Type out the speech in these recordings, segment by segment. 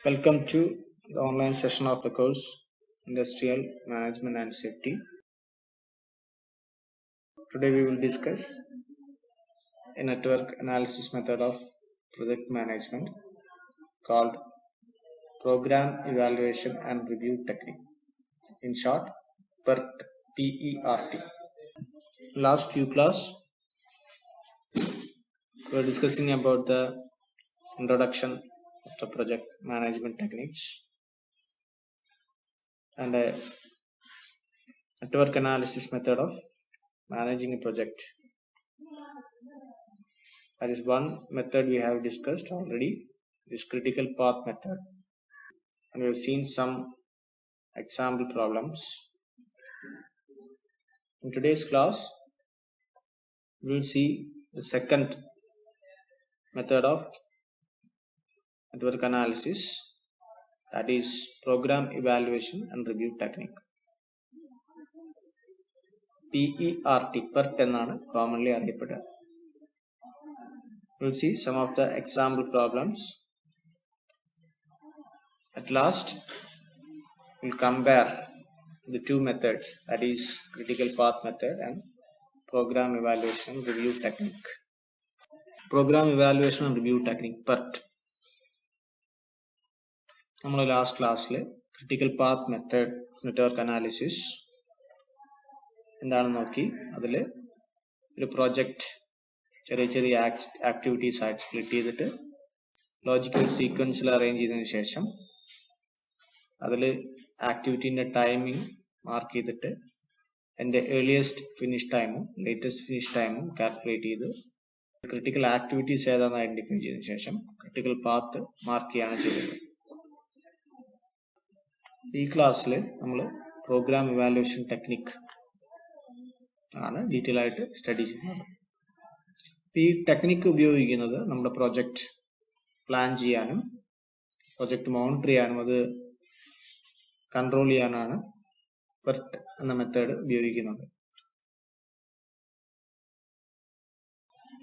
Welcome to the online session of the course Industrial Management and Safety. Today we will discuss a network analysis method of project management called Program Evaluation and Review Technique. In short, PERT. P-E-R-T. Last few class we were discussing about the introduction of the project management techniques and a network analysis method of managing a project. That is one method we have discussed already, this critical path method, and we have seen some example problems. In today's class, we will see the second method of network analysis, that is program evaluation and review technique. PERT, PERT എന്നാണ് commonly അറിയപ്പെടുക. We will see some of the example problems. At last, we will compare the two methods, that is critical path method and program evaluation review technique. Program evaluation and review technique, PERT. നമ്മുടെ last ക്ലാസ്സിൽ critical path method network analysis എന്താണെന്ന് നോക്കി. അതിൽ ഒരു project ചെറിയ ചെറിയ activities ആയിട്ട് split ചെയ്തിട്ട് ലോജിക്കൽ സീക്വൻസിൽ അറേഞ്ച് ചെയ്തതിനു ശേഷം അതിൽ ആക്ടിവിറ്റീൻ്റെ ടൈമിംഗ് മാർക്ക് ചെയ്തിട്ട് എൻ്റെ ഏർലിയസ്റ്റ് ഫിനിഷ് ടൈമും ലേറ്റസ്റ്റ് ഫിനിഷ് ടൈമും കാൽക്കുലേറ്റ് ചെയ്ത് ക്രിട്ടിക്കൽ ആക്ടിവിറ്റീസ് ഏതാണെന്ന് ഐഡന്റിഫൈ ചെയ്തതിനു ശേഷം ക്രിട്ടിക്കൽ പാത്ത് മാർക്ക് ചെയ്യാണ് ചെയ്തത്. ഈ ക്ലാസ്സിൽ നമ്മൾ പ്രോഗ്രാം ഇവാലുവേഷൻ ടെക്നിക് ആണ് ഡീറ്റെയിൽ ആയിട്ട് സ്റ്റഡി ചെയ്യുന്നത്. ഈ ടെക്നിക് ഉപയോഗിക്കുന്നത് നമ്മുടെ പ്രൊജക്റ്റ് പ്ലാൻ ചെയ്യാനും പ്രൊജക്റ്റ് മോണിറ്റർ ചെയ്യാനും അത് കൺട്രോൾ ചെയ്യാനാണ് PERT എന്ന മെത്തേഡ് ഉപയോഗിക്കുന്നത്.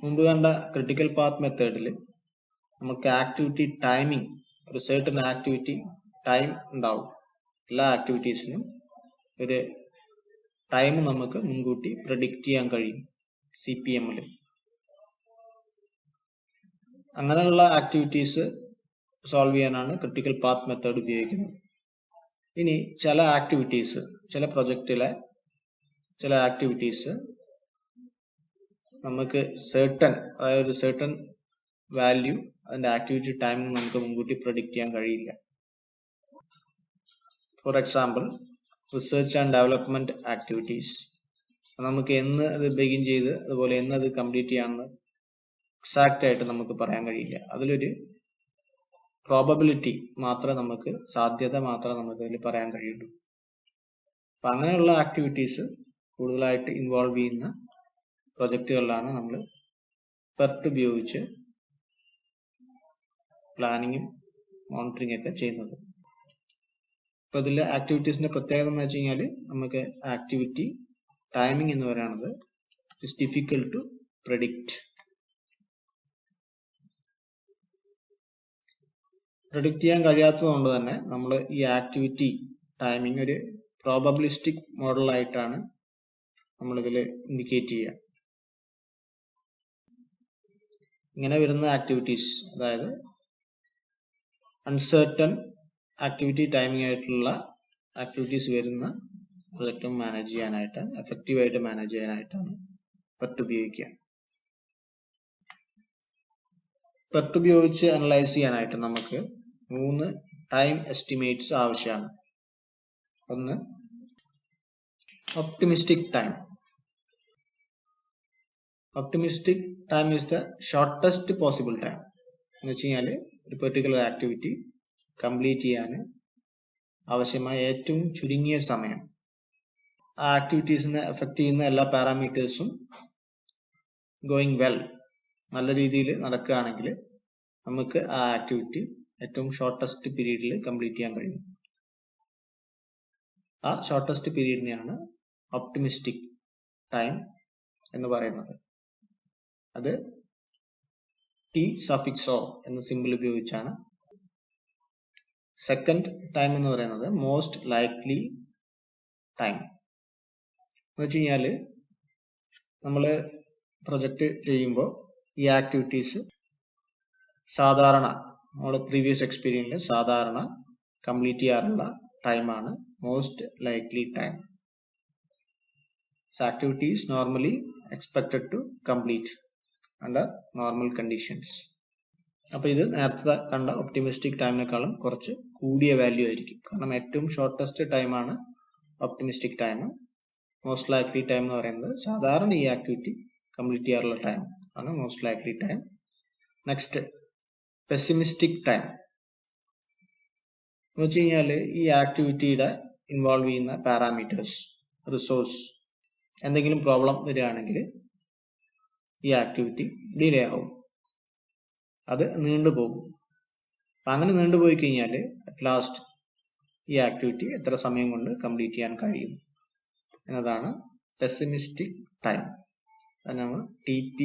മുമ്പ് കണ്ട ക്രിട്ടിക്കൽ പാത്ത് മെത്തേഡിൽ നമുക്ക് ആക്ടിവിറ്റി ടൈമിംഗ്, ഒരു സർട്ടൻ ആക്ടിവിറ്റി ടൈം ഉണ്ടാവും. എല്ലാ ആക്ടിവിറ്റീസിനും ഒരു ടൈം നമുക്ക് മുൻകൂട്ടി പ്രെഡിക്റ്റ് ചെയ്യാൻ കഴിയും CPM-ൽ. അങ്ങനെയുള്ള ആക്ടിവിറ്റീസ് സോൾവ് ചെയ്യാനാണ് ക്രിട്ടിക്കൽ പാത്ത് മെത്തേഡ് ഉപയോഗിക്കുന്നത്. ഇനി ചില ആക്ടിവിറ്റീസ്, ചില പ്രൊജക്റ്റിലെ ചില ആക്ടിവിറ്റീസ് നമുക്ക് അതായത് ഒരു സർട്ടൻ വാല്യൂ, അതിന്റെ ആക്ടിവിറ്റി ടൈമിംഗ് നമുക്ക് മുൻകൂട്ടി പ്രെഡിക്റ്റ് ചെയ്യാൻ കഴിയില്ല. For example, research and development activities. നമുക്ക് എന്ന് അത് ബിഗിൻ ചെയ്ത് അതുപോലെ എന്ന് അത് കംപ്ലീറ്റ് ചെയ്യാമെന്ന് എക്സാക്റ്റ് ആയിട്ട് നമുക്ക് പറയാൻ കഴിയില്ല. അതിലൊരു പ്രോബബിലിറ്റി മാത്രമേ നമുക്ക്, സാധ്യത മാത്രമേ നമുക്ക് അതിൽ പറയാൻ കഴിയുള്ളൂ. അപ്പൊ അങ്ങനെയുള്ള ആക്ടിവിറ്റീസ് കൂടുതലായിട്ട് ഇൻവോൾവ് ചെയ്യുന്ന പ്രൊജക്റ്റുകളിലാണ് നമ്മൾ PERT ഉപയോഗിച്ച് പ്ലാനിങ്ങും മോണിറ്ററിംഗ് ഒക്കെ ചെയ്യുന്നത്. അപ്പൊ ഇതിലെ ആക്ടിവിറ്റീസിന്റെ പ്രത്യേകത എന്ന് വെച്ച് കഴിഞ്ഞാൽ നമുക്ക് ആക്ടിവിറ്റി ടൈമിംഗ് എന്ന് പറയുന്നത് it's difficult to predict. Predict ചെയ്യാൻ കഴിയാത്തതുകൊണ്ട് തന്നെ നമ്മൾ ഈ ആക്ടിവിറ്റി ടൈമിംഗ് ഒരു പ്രോബബിലിസ്റ്റിക് മോഡലായിട്ടാണ് നമ്മളിതിൽ ഇൻഡിക്കേറ്റ് ചെയ്യുക. ഇങ്ങനെ വരുന്ന ആക്ടിവിറ്റീസ്, അതായത് അൺസർട്ടൺ ആക്ടിവിറ്റി ടൈമിംഗ് ആയിട്ടുള്ള ആക്ടിവിറ്റീസ് വരുന്ന പ്രൊജക്റ്റ് മാനേജ് ചെയ്യാനായിട്ട്, എഫക്റ്റീവായിട്ട് മാനേജ് ചെയ്യാനായിട്ടാണ് PERT ഉപയോഗിക്കുക. PERT ഉപയോഗിച്ച് അനലൈസ് ചെയ്യാനായിട്ട് നമുക്ക് 3 ടൈം എസ്റ്റിമേറ്റ്സ് ആവശ്യമാണ്. ഒന്ന്, optimistic time. Optimistic time is the shortest possible time. എന്ന് വെച്ച് കഴിഞ്ഞാൽ ഒരു പെർട്ടിക്കുലർ ആക്ടിവിറ്റി കംപ്ലീറ്റ് ചെയ്യാൻ ആവശ്യമായ ഏറ്റവും ചുരുങ്ങിയ സമയം. ആ ആക്ടിവിറ്റീസിനെ എഫക്ട് ചെയ്യുന്ന എല്ലാ പാരാമീറ്റേഴ്സും ഗോയിങ് വെൽ, നല്ല രീതിയിൽ നടക്കുകയാണെങ്കിൽ നമുക്ക് ആ ആക്ടിവിറ്റി ഏറ്റവും ഷോർട്ടസ്റ്റ് പീരീഡിൽ കംപ്ലീറ്റ് ചെയ്യാൻ കഴിയും. ആ ഷോർട്ടസ്റ്റ് പീരീഡിനെയാണ് ഒപ്റ്റിമിസ്റ്റിക് ടൈം എന്ന് പറയുന്നത്. അത് T_O എന്ന സിമ്പിൾ ഉപയോഗിച്ചാണ് സെക്കൻഡ് ടൈം എന്ന് പറയുന്നത് മോസ്റ്റ് ലൈക്ലി ടൈം എന്ന് വെച്ച് കഴിഞ്ഞാൽ നമ്മൾ പ്രൊജക്റ്റ് ചെയ്യുമ്പോൾ ഈ ആക്ടിവിറ്റീസ് സാധാരണ നമ്മുടെ പ്രീവിയസ് എക്സ്പീരിയൻസിൽ സാധാരണ കംപ്ലീറ്റ് ചെയ്യാറുള്ള ടൈമാണ് most likely time. Activities normally expected to complete under normal conditions. അപ്പൊ ഇത് നേരത്തെ കണ്ട ഒപ്റ്റിമിസ്റ്റിക് ടൈമിനേക്കാളും കുറച്ച് കൂടിയ വാല്യൂ ആയിരിക്കും. കാരണം ഏറ്റവും ഷോർട്ടസ്റ്റ് ടൈമാണ് optimistic time. Most likely time എന്ന് പറയുന്നത് സാധാരണ ഈ ആക്ടിവിറ്റി കംപ്ലീറ്റ് ചെയ്യാറുള്ള ടൈം ആണ് most likely time. Next pessimistic time എന്ന് വെച്ച് കഴിഞ്ഞാൽ ഈ ആക്ടിവിറ്റിയുടെ ഇൻവോൾവ് ചെയ്യുന്ന പാരാമീറ്റേഴ്സ്, റിസോഴ്സ് എന്തെങ്കിലും പ്രോബ്ലം വരികയാണെങ്കിൽ ഈ ആക്ടിവിറ്റി ഡിലേ ആവും, അത് നീണ്ടുപോകും. അപ്പം അങ്ങനെ നീണ്ടുപോയി കഴിഞ്ഞാൽ അറ്റ് ലാസ്റ്റ് ഈ ആക്ടിവിറ്റി എത്ര സമയം കൊണ്ട് കംപ്ലീറ്റ് ചെയ്യാൻ കഴിയും എന്നതാണ് പെസിമിസ്റ്റിക് ടൈം. അത് നമ്മൾ TP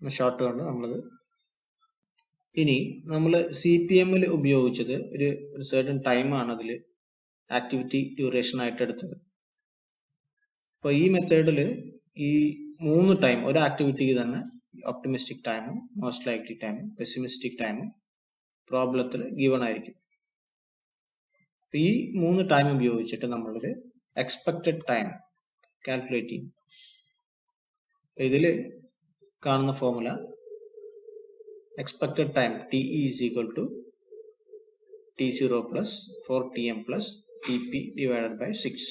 ഷോർട്ട് കൊണ്ട് നമ്മളത്. ഇനി നമ്മൾ CPM-ൽ ഉപയോഗിച്ചത് ഒരു certain ടൈമാണ് അതിൽ ആക്ടിവിറ്റി ഡ്യൂറേഷൻ ആയിട്ട് എടുത്തത്. അപ്പോൾ ഈ മെത്തേഡിൽ ഈ 3 ടൈം ഒരു ആക്ടിവിറ്റിക്ക് തന്നെ ഒപ്റ്റിമിസ്റ്റിക് ടൈമും മോസ്റ്റ് ലൈക്ലി ടൈമും പെസിമിസ്റ്റിക് ടൈമും പ്രോബ്ലത്തിൽ ഗിവൺ ആയിരിക്കും. ഈ 3 ടൈം ഉപയോഗിച്ചിട്ട് നമ്മളൊരു എക്സ്പെക്റ്റഡ് ടൈം കാൽക്കുലേറ്റ് ചെയ്യും. ഇതിൽ കാണുന്ന formula expected time TE is equal to T0 plus 4Tm plus TP divided by 6.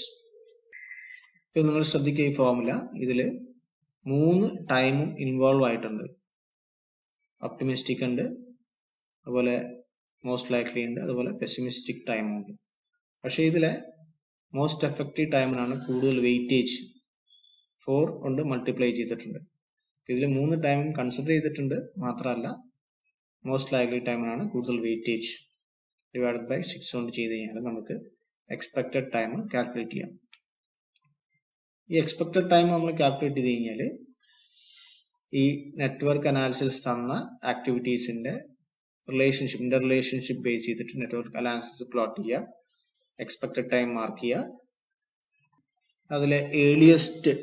ഇപ്പൊ നിങ്ങൾ ശ്രദ്ധിക്കുക, ഈ ഫോർമുല ഇതിൽ 3 ടൈമും ഇൻവോൾവ് ആയിട്ടുണ്ട്. ഒപ്റ്റിമിസ്റ്റിക് ഉണ്ട്, അതുപോലെ മോസ്റ്റ് ലൈക്ലി ഉണ്ട്, അതുപോലെ പെസിമിസ്റ്റിക് ടൈമും ഉണ്ട്. പക്ഷെ ഇതിലെ മോസ്റ്റ് എഫക്റ്റീവ് ടൈമിനാണ് കൂടുതൽ വെയിറ്റേജ് 4 കൊണ്ട് മൾട്ടിപ്ലൈ ചെയ്തിട്ടുണ്ട്. ഇതിൽ 3 ടൈമും കൺസിഡർ ചെയ്തിട്ടുണ്ട്. മാത്രമല്ല മോസ്റ്റ് ലൈക്ലി ടൈമിനാണ് കൂടുതൽ വെയിറ്റേജ്. ഡിവൈഡഡ് ബൈ 6 കൊണ്ട് ചെയ്ത് കഴിഞ്ഞാൽ നമുക്ക് എക്സ്പെക്റ്റഡ് ടൈം കാൽക്കുലേറ്റ് ചെയ്യാം. ഈ എക്സ്പെക്റ്റഡ് ടൈം നമ്മൾ കാൽക്കുലേറ്റ് ചെയ്ത് കഴിഞ്ഞാൽ ഈ നെറ്റ്വർക്ക് അനാലിസിസ് തന്ന ആക്ടിവിറ്റീസിന്റെ റിലേഷൻഷിപ്പ്, ഇന്റർ റിലേഷൻഷിപ്പ് ബേസ് ചെയ്തിട്ട് നെറ്റ്വർക്ക് അനാലിസിസ് പ്ലോട്ട് ചെയ്യുക, എക്സ്പെക്റ്റഡ് ടൈം മാർക്ക് ചെയ്യുക, അതിലെ ഏർലിയസ്റ്റ്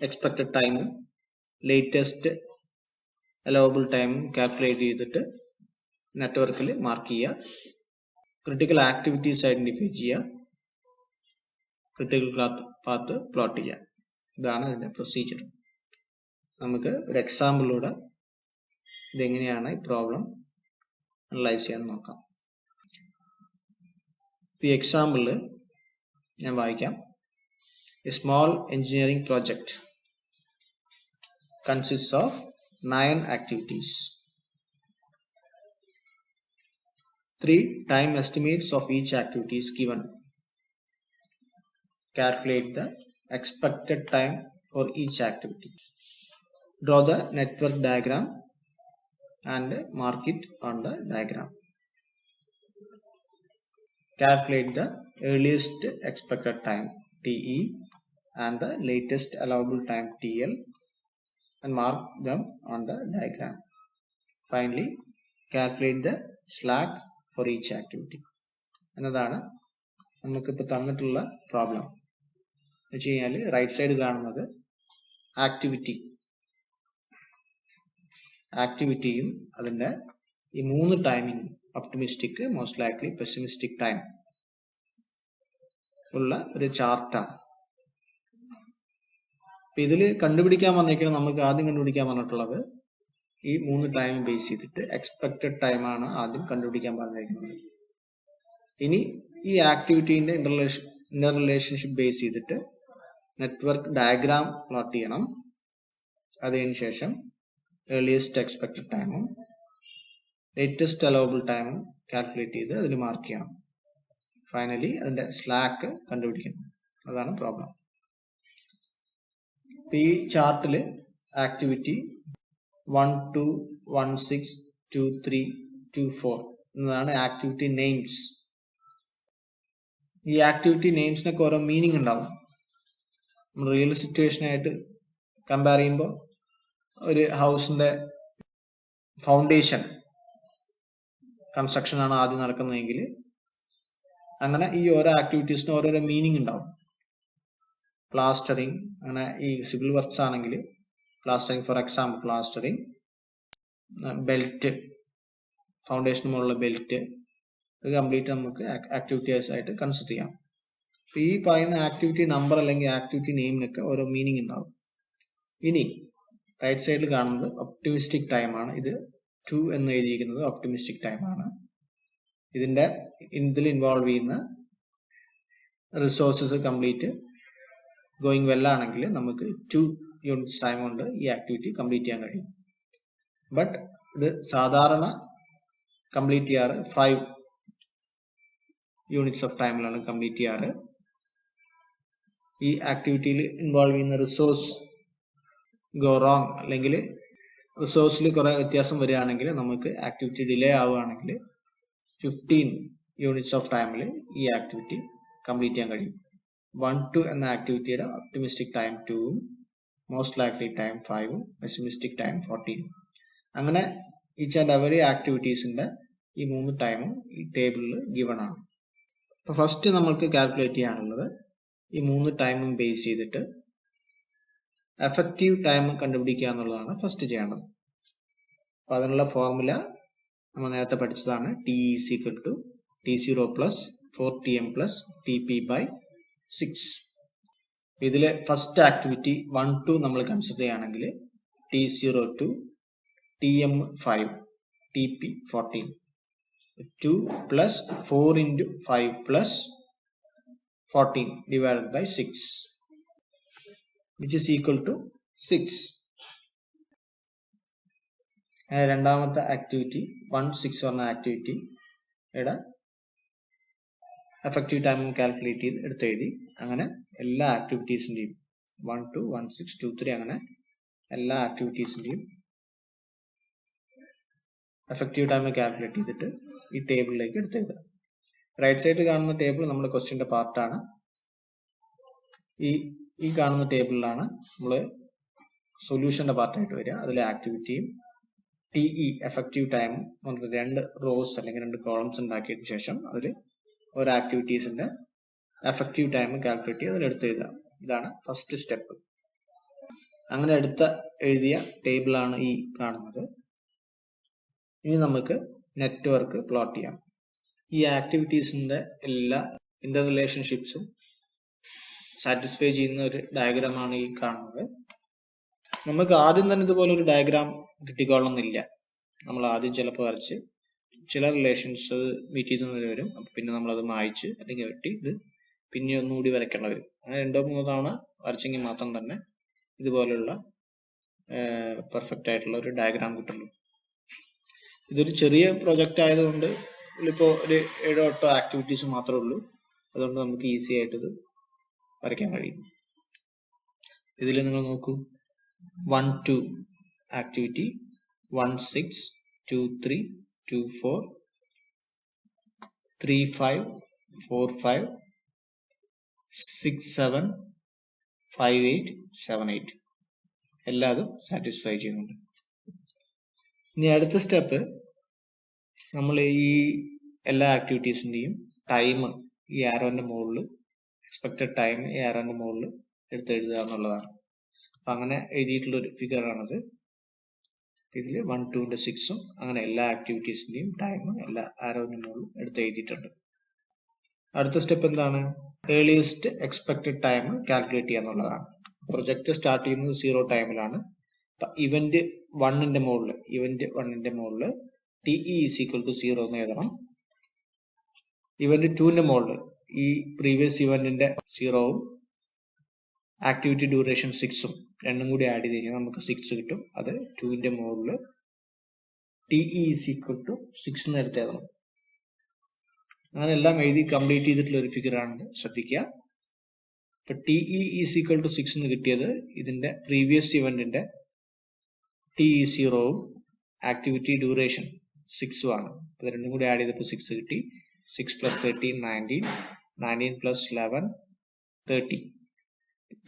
എക്സ്പെക്റ്റഡ് ടൈമും ലേറ്റസ്റ്റ് അലൗബിൾ ടൈമും കാൽക്കുലേറ്റ് ചെയ്തിട്ട് നെറ്റ്വർക്കിൽ മാർക്ക് ചെയ്യുക, ക്രിട്ടിക്കൽ ആക്ടിവിറ്റീസ് ഐഡന്റിഫൈ ചെയ്യുക, ക്രിട്ടിക്കൽ പാത്ത് പ്ലോട്ട് ചെയ്യുക. ഇതാണ് ഇതിന്റെ പ്രൊസീജിയർ. നമുക്ക് ഒരു എക്സാമ്പിളിലൂടെ ഇതെങ്ങനെയാണ് ഈ പ്രോബ്ലം അനലൈസ് ചെയ്യാൻ നോക്കാം. ഈ എക്സാമ്പിളിൽ ഞാൻ വായിക്കാം. A small engineering project consists of 9 activities. 3 time estimates of each activity is given. Calculate the expected time for each activity. Draw the network diagram and mark it on the diagram. Calculate the earliest expected time TE and the latest allowable time TL and mark them on the diagram. Finally, calculate the slack for each activity. എന്നതാണ് നമുക്കിപ്പോൾ തന്നിട്ടുള്ള problem. എന്ന് വെച്ച് കഴിഞ്ഞാൽ right side കാണുന്നത് ആക്ടിവിറ്റിയും അതിന്റെ ഈ 3 timing optimistic, most likely, pessimistic time ഉള്ള ഒരു ചാർട്ടാണ്. ഇതിൽ കണ്ടുപിടിക്കാൻ പറഞ്ഞിരിക്കുന്നത്, നമുക്ക് ആദ്യം കണ്ടുപിടിക്കാൻ പറഞ്ഞിട്ടുള്ളത് ഈ 3 ടൈം ബേസ് ചെയ്തിട്ട് എക്സ്പെക്റ്റഡ് ടൈമാണ് ആദ്യം കണ്ടുപിടിക്കാൻ പറഞ്ഞിരിക്കുന്നത്. ഇനി ഈ ആക്ടിവിറ്റീന്റെ ഇന്റർ റിലേഷൻഷിപ്പ് ബേസ് ചെയ്തിട്ട് നെറ്റ്വർക്ക് ഡയഗ്രാം പ്ലോട്ട് ചെയ്യണം. അതിന് ശേഷം ഏർലിയസ്റ്റ് എക്സ്പെക്റ്റഡ് ടൈമും ലേറ്റസ്റ്റ് അലൗബിൾ ടൈമും കാൽക്കുലേറ്റ് ചെയ്ത് അതിൽ മാർക്ക് ചെയ്യണം. ഫൈനലി അതിന്റെ സ്ലാക്ക് കണ്ടുപിടിക്കണം. അതാണ് പ്രോബ്ലം. ഈ ചാർട്ടിൽ ആക്ടിവിറ്റി 1, 2, 1, 6, 2, 3, 2, 4 എന്നതാണ് ആക്ടിവിറ്റി നെയിംസ്. ഈ ആക്ടിവിറ്റി നെയിംസിനൊക്കെ ഓരോ മീനിങ് ഉണ്ടാവും. റിയൽ സിറ്റുവേഷനായിട്ട് കമ്പയർ ചെയ്യുമ്പോൾ ഒരു ഹൗസിന്റെ ഫൗണ്ടേഷൻ കൺസ്ട്രക്ഷൻ ആണ് ആദ്യം നടക്കുന്നതെങ്കിൽ അങ്ങനെ ഈ ഓരോ ആക്ടിവിറ്റീസിന് ഓരോരോ മീനിങ് ഉണ്ടാവും. പ്ലാസ്റ്ററിങ്, അങ്ങനെ ഈ സിവിൽ വർക്ക്സ് ആണെങ്കിൽ plastering, for example plastering, belt, ഫൗണ്ടേഷന് മുകളിലുള്ള ബെൽറ്റ്, ഇത് കംപ്ലീറ്റ് നമുക്ക് ആക്ടിവിറ്റീസ് ആയിട്ട് കൺസിഡർ ചെയ്യാം. അപ്പൊ ഈ പറയുന്ന ആക്ടിവിറ്റി നമ്പർ അല്ലെങ്കിൽ ആക്ടിവിറ്റി നെയിമിനൊക്കെ ഓരോ മീനിങ് ഉണ്ടാവും. ഇനി റൈറ്റ് സൈഡിൽ കാണുന്നത് ഒപ്റ്റിമിസ്റ്റിക് ടൈം ആണ്. ഇത് 2 എന്ന് എഴുതിയിരിക്കുന്നത് ഒപ്റ്റിമിസ്റ്റിക് ടൈം ആണ്. ഇതിൽ ഇൻവോൾവ് ചെയ്യുന്ന റിസോഴ്സസ് കംപ്ലീറ്റ് ഗോയിങ് വെൽ ആണെങ്കിൽ നമുക്ക് 2 യൂണിറ്റ്സ് ടൈം കൊണ്ട് ഈ ആക്ടിവിറ്റി കംപ്ലീറ്റ് ചെയ്യാൻ കഴിയും. ബട്ട് ഇത് സാധാരണ കംപ്ലീറ്റ് ചെയ്യാറ് 5 യൂണിറ്റ്സ് ഓഫ് ടൈമിലാണ് കംപ്ലീറ്റ് ചെയ്യാറ്. ഈ ആക്ടിവിറ്റിയിൽ ഇൻവോൾവ് ചെയ്യുന്ന റിസോഴ്സ് ഗോ റോങ് അല്ലെങ്കിൽ റിസോഴ്സിൽ കുറെ വ്യത്യാസം വരികയാണെങ്കിൽ നമുക്ക് ആക്ടിവിറ്റി ഡിലേ ആവുകയാണെങ്കിൽ 15 യൂണിറ്റ്സ് ഓഫ് ടൈമിൽ ഈ ആക്ടിവിറ്റി കംപ്ലീറ്റ് ചെയ്യാൻ കഴിയും. 1-2 എന്ന ആക്ടിവിറ്റിയുടെ ഒപ്റ്റിമിസ്റ്റിക് ടൈം 2ഉം മോസ്റ്റ് ലൈക്ലി ടൈം 5ഉം പെസിമിസ്റ്റിക് ടൈം 14. അങ്ങനെ ഈച്ച് ആൻഡ് എവറി ആക്ടിവിറ്റീസിന്റെ ഈ 3 ടൈമും ഈ ടേബിളിൽ ഗിവൺ ആണ്. അപ്പൊ ഫസ്റ്റ് നമ്മൾക്ക് കാൽക്കുലേറ്റ് ചെയ്യാനുള്ളത് ഈ 3 ടൈമും ബേസ് ചെയ്തിട്ട് എഫക്റ്റീവ് ടൈം കണ്ടുപിടിക്കുക എന്നുള്ളതാണ് ഫസ്റ്റ് ചെയ്യേണ്ടത്. അപ്പൊ അതിനുള്ള ഫോർമുല നമ്മൾ നേരത്തെ പഠിച്ചതാണ്. T is equal to T0 plus 4Tm plus TP/6. ഇതിലെ ഫസ്റ്റ് ആക്ടിവിറ്റി 1-2 നമ്മൾ കൺസിഡർ ചെയ്യുകയാണെങ്കിൽ T0 to Tm5 TP14. 2 plus 4 into 5 plus 14 divided by 6, which is equal to 6. രണ്ടാമത്തെ ആക്ടിവിറ്റി 1-6 പറഞ്ഞ ആക്ടിവിറ്റി എഫക്റ്റീവ് ടൈം കാൽക്കുലേറ്റ് ചെയ്ത് എടുത്തെഴുതി. അങ്ങനെ എല്ലാ ആക്ടിവിറ്റീസിന്റെയും 1-2, 1-6, 2-3 അങ്ങനെ എല്ലാ ആക്ടിവിറ്റീസിന്റെയും എഫക്റ്റീവ് ടൈം കാൽക്കുലേറ്റ് ചെയ്തിട്ട് ഈ ടേബിളിലേക്ക് എടുത്തെഴുതുക. റൈറ്റ് സൈഡിൽ കാണുന്ന ടേബിൾ നമ്മുടെ ക്വസ്റ്റ്യന്റെ പാർട്ടാണ്. ഈ കാണുന്ന ടേബിളിലാണ് നമ്മൾ സൊല്യൂഷന്റെ പാർട്ടായിട്ട് വരിക. അതിലെ ആക്ടിവിറ്റിയും TE എഫക്റ്റീവ് ടൈം നമുക്ക് 2 റോസ് അല്ലെങ്കിൽ 2 കോളംസ് ഉണ്ടാക്കിയതിനു ശേഷം അതിൽ ഓരോ ആക്ടിവിറ്റീസിന്റെ എഫക്റ്റീവ് ടൈം കാൽക്കുലേറ്റ് ചെയ്ത് അതിലെടുത്ത് എഴുതുക. ഇതാണ് ഫസ്റ്റ് സ്റ്റെപ്പ്. അങ്ങനെ എഴുതിയ ടേബിളാണ് ഈ കാണുന്നത്. ഇനി നമുക്ക് നെറ്റ്വർക്ക് പ്ലോട്ട് ചെയ്യാം. ഈ ആക്ടിവിറ്റീസിന്റെ എല്ലാ ഇന്റർ റിലേഷൻഷിപ്സും സാറ്റിസ്ഫൈ ചെയ്യുന്ന ഒരു ഡയഗ്രാമാണ് ഈ കാണുന്നത്. നമുക്ക് ആദ്യം തന്നെ ഇതുപോലെ ഒരു ഡയഗ്രാം കിട്ടിക്കൊള്ളണമെന്നില്ല. നമ്മൾ ആദ്യം ചിലപ്പോൾ വരച്ച് ചില റിലേഷൻസ് മീറ്റ് ചെയ്ത് വരും. അപ്പൊ പിന്നെ നമ്മളത് മായ്ച്ച് അല്ലെങ്കിൽ വെട്ടി ഇത് പിന്നെ ഒന്നുകൂടി വരയ്ക്കേണ്ടി വരും. അങ്ങനെ 2-3 തവണ വരച്ചെങ്കിൽ മാത്രം തന്നെ ഇതുപോലുള്ള പെർഫെക്റ്റ് ആയിട്ടുള്ള ഒരു ഡയഗ്രാം കിട്ടുള്ളൂ. ഇതൊരു ചെറിയ പ്രൊജക്റ്റ് ആയതുകൊണ്ട് ഇതിലിപ്പോ ഒരു 7-8 ആക്ടിവിറ്റീസ് മാത്രമേ ഉള്ളൂ. അതുകൊണ്ട് നമുക്ക് ഈസി ആയിട്ട് ഇത് വരയ്ക്കാൻ കഴിയും. ഇതിൽ നിങ്ങൾ നോക്കൂ, 1-2 ആക്ടിവിറ്റി, 1-6, 2-3, 2-4, 3-5, 4-5, 6-7, 5-8, 7-8 എല്ലാതും സാറ്റിസ്ഫൈ ചെയ്യുന്നുണ്ട്. ഇനി അടുത്ത സ്റ്റെപ്പ് നമ്മൾ ഈ എല്ലാ ആക്ടിവിറ്റീസിന്റെയും ടൈം ഈ ആരോന്റെ മുകളിൽ, എക്സ്പെക്ടഡ് ടൈം ഈ ആരോന്റെ മുകളിൽ എടുത്തെഴുതുക എന്നുള്ളതാണ്. അപ്പൊ അങ്ങനെ എഴുതിയിട്ടുള്ള ഒരു ഫിഗർ ആണത്. ഇതിൽ 1-2ന്റെ 6ഉം അങ്ങനെ എല്ലാ ആക്ടിവിറ്റീസിന്റെയും ടൈം എല്ലാ ആരോന്റെ മുകളിൽ എഴുതിയിട്ടുണ്ട്. അടുത്ത സ്റ്റെപ്പ് എന്താണ്? ഏർലിയസ്റ്റ് എക്സ്പെക്ടഡ് ടൈം കാൽക്കുലേറ്റ് ചെയ്യുക എന്നുള്ളതാണ്. പ്രൊജക്ട് സ്റ്റാർട്ട് ചെയ്യുന്നത് 0 ടൈമിലാണ്. ഇവന്റ് 1ന്റെ മുകളിൽ TE is equal to 0 എന്ന് എഴുതണം. ഇവന്റ് 2ന്റെ മുകളിൽ ഈ പ്രീവിയസ് ഇവന്റിന്റെ 0ഉം ആക്ടിവിറ്റി ഡ്യൂറേഷൻ 6ഉം രണ്ടും കൂടി ആഡ് ചെയ്ത് കഴിഞ്ഞാൽ നമുക്ക് 6 കിട്ടും. അത് 2ന്റെ മുകളിൽ TE is equal to 6 എന്ന് എടുത്ത് എഴുതണം. അങ്ങനെ എല്ലാം എഴുതി കംപ്ലീറ്റ് ചെയ്തിട്ടുള്ള ഒരു ഫിഗർ ആണ്, ശ്രദ്ധിക്കുക. ഇപ്പൊ TE is equal to 6 എന്ന് കിട്ടിയത് ഇതിന്റെ പ്രീവിയസ് ഇവന്റിന്റെ TE0ഉം ആക്ടിവിറ്റി ഡ്യൂറേഷൻ 6ഉം ആണ്. അത് രണ്ടും കൂടി ആഡ് ചെയ്തപ്പോൾ 6 കിട്ടി. 6 plus 13 19, 19 plus 11 30.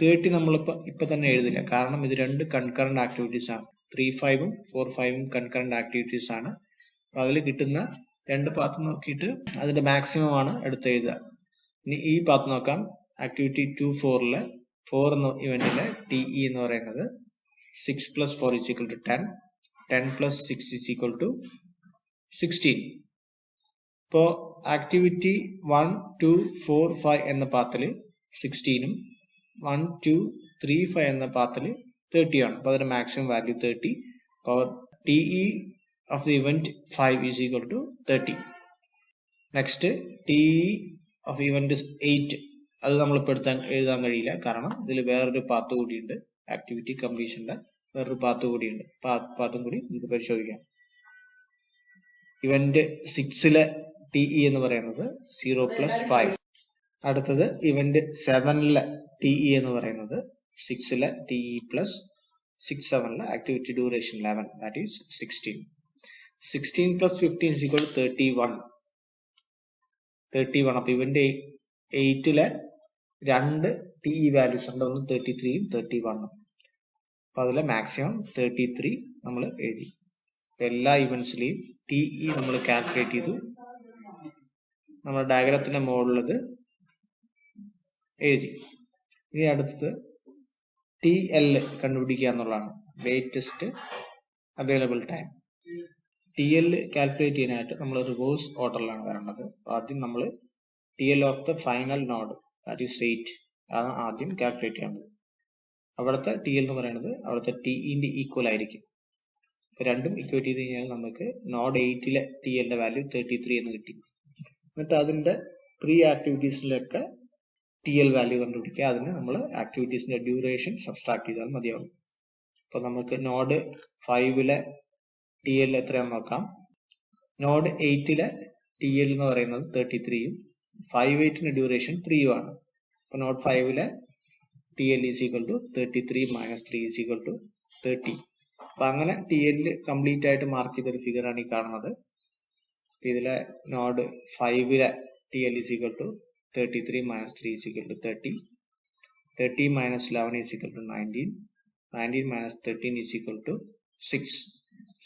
30 നമ്മളിപ്പോ തന്നെ എഴുതില്ല, കാരണം ഇത് രണ്ട് കൺകറന്റ് ആക്ടിവിറ്റീസ് ആണ്. 3-5ഉം 4-5ഉം കൺകറന്റ് ആക്ടിവിറ്റീസ് ആണ്. അപ്പൊ അതിൽ കിട്ടുന്ന രണ്ട് പാത്ത് നോക്കിയിട്ട് അതിന്റെ മാക്സിമം ആണ് എടുത്ത് എഴുതുക. ഇനി ഈ പാത്ത് നോക്കാം. ആക്ടിവിറ്റി 2.4 4 എന്ന ഇവന്റിലെ TE എന്ന് പറയുന്നത് 6 + 4 = 10, 10 + 6 = 16. ഇപ്പോൾ ആക്ടിവിറ്റി 1, 2, 4, 5 എന്ന പാത്തിൽ 16ഉം 1, 2, 3, 5 എന്ന പാത്തിൽ 30 ആണ്. അപ്പോൾ അതിന്റെ മാക്സിമം വാല്യൂ 30. അപ്പോൾ TE of the event 5 is equal to 30. Next, TE of event is 8. അത് നമ്മളിപ്പോൾ എഴുതാൻ കഴിയില്ല, കാരണം ഇതിൽ വേറൊരു പാത്ത് കൂടിയുണ്ട്. ആക്ടിവിറ്റി കംപ്ലീഷന്റെ വേറൊരു പാത്ത് കൂടിയുണ്ട്. പാത്തും കൂടി നമുക്ക് പരിശോധിക്കാം. ഇവന്റ് 6ലെ TE എന്ന് പറയുന്നത് 0 + 5. അടുത്തത് ഇവന്റ് 7ലെ TE എന്ന് പറയുന്നത് 6ലെ TE + 6, 7ലെ ആക്ടിവിറ്റി ഡ്യൂറേഷൻ 11, that is 16. 16 + 15 = 31. അപ്പൊ ഇവന്റെ 8ലെ രണ്ട് TE വാല്യൂസ് ഉണ്ട്, ഒന്ന് 33ഉം 31ഉം. അപ്പൊ അതിലെ മാക്സിമം 33 നമ്മൾ എഴുതി. എല്ലാ ഇവന്റ്സിലെയും TE നമ്മൾ കാൽക്കുലേറ്റ് ചെയ്തു. നമ്മുടെ ഡയഗ്രത്തിന്റെ മുകളിലത് എഴുതി. ഇനി അടുത്തത് TL കണ്ടുപിടിക്കുക എന്നുള്ളതാണ്, latest available time. TL calculate ചെയ്യാനായിട്ട് നമ്മൾ റിവേഴ്സ് ഓർഡറിലാണ് വരേണ്ടത്. ആദ്യം നമ്മൾ TL of the final node, that is 8, ആണ് ആദ്യം കാൽക്കുലേറ്റ് ചെയ്യേണ്ടത്. അവിടുത്തെ TL എന്ന് പറയുന്നത് അവിടുത്തെ TEന്റെ ഈക്വൽ ആയിരിക്കും. രണ്ടും ഇക്വേറ്റ് ചെയ്ത് കഴിഞ്ഞാൽ നമുക്ക് നോഡ് 8ലെ TLന്റെ വാല്യൂ 33 എന്ന് കിട്ടി. എന്നിട്ട് അതിന്റെ പ്രീ ആക്ടിവിറ്റീസിലൊക്കെ TL വാല്യൂ കണ്ടുപിടിക്കുക. അതിന് നമ്മൾ ആക്ടിവിറ്റീസിന്റെ ഡ്യൂറേഷൻ സബ്സ്ട്രാക്ട് ചെയ്താൽ മതിയാവും. അപ്പൊ നമുക്ക് നോഡ് 5ലെ TL എത്രയാണെന്ന് നോക്കാം. നോഡ് 8ലെ TL എന്ന് പറയുന്നത് 33ഉം 5/8ന്റെ ഡ്യൂറേഷൻ 3ഉം ആണ്. അപ്പൊ node 5ലെ TL is equal to 33 - 3 is equal to 30. അപ്പൊ അങ്ങനെ TL കംപ്ലീറ്റ് ആയിട്ട് മാർക്ക് ചെയ്തൊരു ഫിഗർ ആണ് ഈ കാണുന്നത്. ഇതിലെ node 5ലെ TL is equal to 33 - 3 is equal to 30. 30 - 11 is equal to 19. 19 - 13 is equal to 6.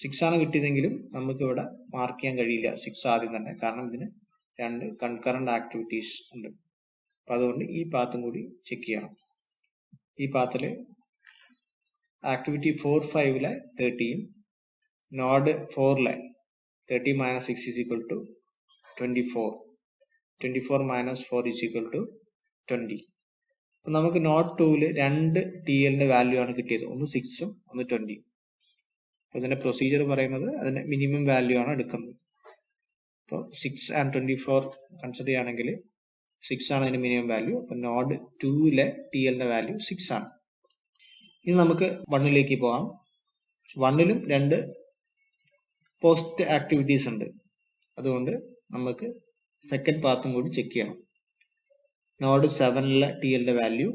6 ആണ് കിട്ടിയതെങ്കിലും നമുക്ക് ഇവിടെ മാർക്ക് ചെയ്യാൻ കഴിയില്ല 6 ആദ്യം തന്നെ, കാരണം ഇതിന് രണ്ട് കൺകറന്റ് ആക്ടിവിറ്റീസ് ഉണ്ട്. അപ്പൊ അതുകൊണ്ട് ഈ പാത്തും കൂടി ചെക്ക് ചെയ്യണം. ഈ പാത്തില് activity 4, 5ലെ 30ഉം node 4ലെ 30 - 6 is equal to 24. 24 - 4 is equal to 20. അപ്പൊ നമുക്ക് നോഡ് 2ല് രണ്ട് TLന്റെ വാല്യൂ ആണ് കിട്ടിയത്, ഒന്ന് 6ഉം ഒന്ന് 20. അപ്പൊ ഇതിന്റെ പ്രൊസീജിയർ പറയുന്നത് അതിന്റെ മിനിമം വാല്യൂ ആണ് എടുക്കുന്നത്. അപ്പോൾ 6 and 24 കൺസിഡർ ചെയ്യുകയാണെങ്കിൽ 6 ആണ് അതിന്റെ മിനിമം വാല്യൂ. അപ്പൊ നോഡ് 2ലെ TLന്റെ വാല്യൂ 6 ആണ്. ഇനി നമുക്ക് 1ലേക്ക് പോകാം. 1ലും രണ്ട് പോസ്റ്റ് ആക്ടിവിറ്റീസ് ഉണ്ട്, അതുകൊണ്ട് നമുക്ക് സെക്കൻഡ് പാത്തും കൂടി ചെക്ക് ചെയ്യണം. നോഡ് 7ലെ TLന്റെ വാല്യൂ,